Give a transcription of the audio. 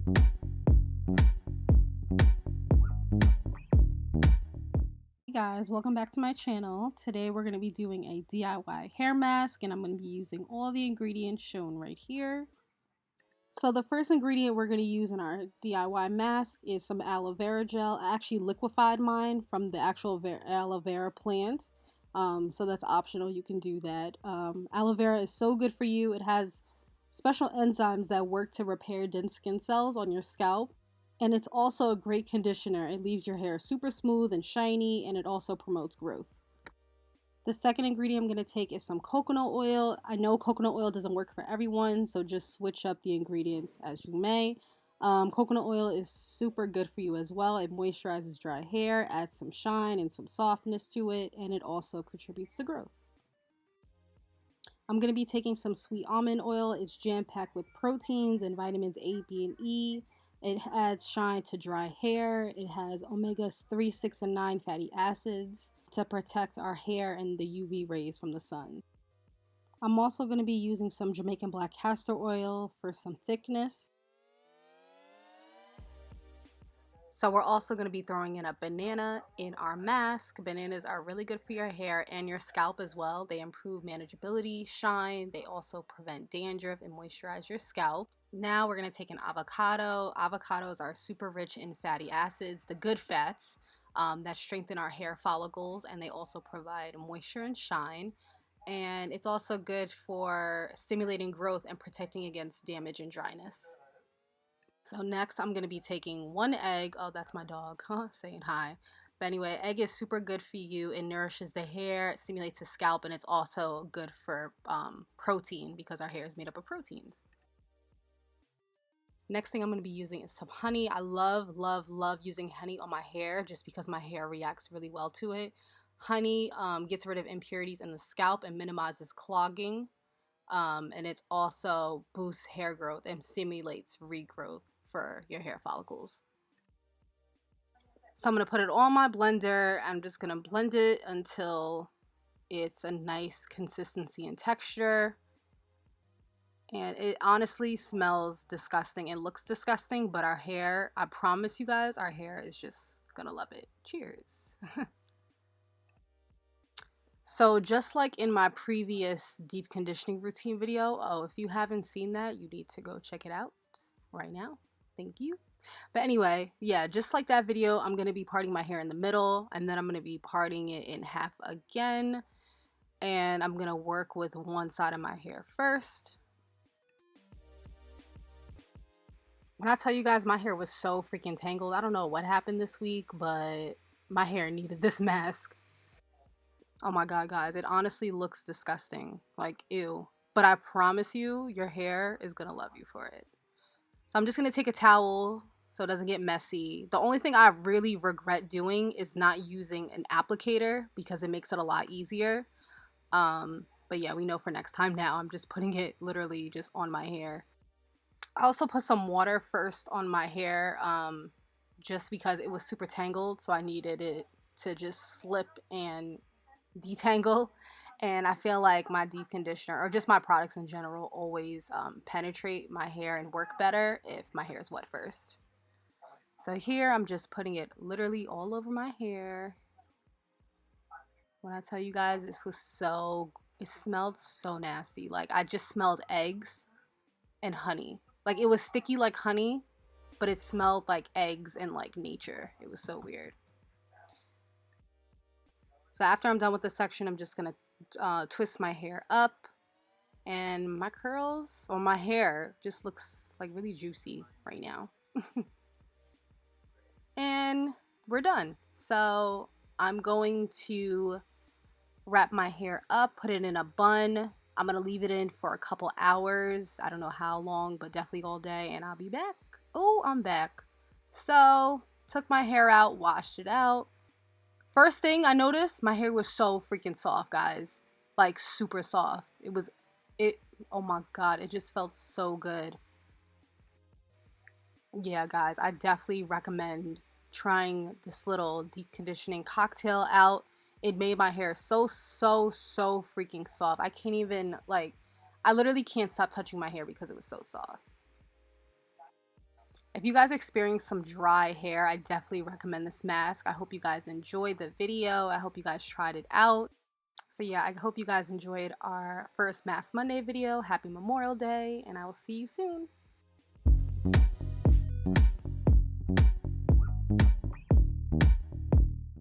Hey guys, welcome back to my channel. Today we're going to be doing a DIY hair mask, and I'm going to be using all the ingredients shown right here. So the first ingredient we're going to use in our DIY mask is some aloe vera gel. I actually liquefied mine from the actual aloe vera plant, so that's optional. You can do that. Aloe vera is so good for you. It has special enzymes that work to repair dense skin cells on your scalp. And it's also a great conditioner. It leaves your hair super smooth and shiny, and it also promotes growth. The second ingredient I'm going to take is some coconut oil. I know coconut oil doesn't work for everyone, so just switch up the ingredients as you may. Coconut oil is super good for you as well. It moisturizes dry hair, adds some shine and some softness to it, and it also contributes to growth. I'm going to be taking some sweet almond oil. It's jam-packed with proteins and vitamins A, B, and E. It adds shine to dry hair. It has omegas 3, 6, and 9 fatty acids to protect our hair and the UV rays from the sun. I'm also going to be using some Jamaican black castor oil for some thickness. So we're also going to be throwing in a banana in our mask. Bananas are really good for your hair and your scalp as well. They improve manageability, shine. They also prevent dandruff and moisturize your scalp. Now we're going to take an avocado. Avocados are super rich in fatty acids, the good fats that strengthen our hair follicles, and they also provide moisture and shine. And it's also good for stimulating growth and protecting against damage and dryness. So next I'm going to be taking 1 egg. Oh, that's my dog, saying hi. But anyway, egg is super good for you. It nourishes the hair, it stimulates the scalp, and it's also good for protein because our hair is made up of proteins. Next thing I'm going to be using is some honey. I love, love, love using honey on my hair just because my hair reacts really well to it. Honey gets rid of impurities in the scalp and minimizes clogging. And it also boosts hair growth and stimulates regrowth for your hair follicles. So I'm going to put it on my blender. I'm just going to blend it until it's a nice consistency and texture. And it honestly smells disgusting and looks disgusting, but our hair, I promise you guys, our hair is just going to love it. Cheers. So just like in my previous deep conditioning routine video, if you haven't seen that, you need to go check it out right now. Thank you. But anyway, yeah, just like that video, I'm going to be parting my hair in the middle, and then I'm going to be parting it in half again. And I'm going to work with one side of my hair first. When I tell you guys my hair was so freaking tangled, I don't know what happened this week, but my hair needed this mask. Oh my god, guys, it honestly looks disgusting. Like, ew. But I promise you, your hair is gonna love you for it. So I'm just gonna take a towel so it doesn't get messy. The only thing I really regret doing is not using an applicator because it makes it a lot easier. But yeah, we know for next time now. I'm just putting it literally just on my hair. I also put some water first on my hair just because it was super tangled, so I needed it to just slip and detangle. And I feel like my deep conditioner, or just my products in general, always penetrate my hair and work better if my hair is wet first. So here I'm just putting it literally all over my hair. When I tell you guys, it smelled so nasty. Like, I just smelled eggs and honey. Like, it was sticky like honey, but it smelled like eggs and like nature. It was so weird. So after I'm done with this section, I'm just gonna twist my hair up, and my curls, or my hair, just looks like really juicy right now. And we're done. So I'm going to wrap my hair up, put it in a bun. I'm gonna leave it in for a couple hours. I don't know how long, but definitely all day, and I'll be back. Oh, I'm back. So took my hair out, washed it out. First thing I noticed, my hair was so freaking soft, guys. Like, super soft. Oh my god, it just felt so good. Yeah, guys, I definitely recommend trying this little deep conditioning cocktail out. It made my hair so freaking soft. I can't even, like, I literally can't stop touching my hair because it was so soft. If you guys experience some dry hair, I definitely recommend this mask. I hope you guys enjoyed the video. I hope you guys tried it out. So yeah, I hope you guys enjoyed our first Mask Monday video. Happy Memorial Day, and I will see you soon.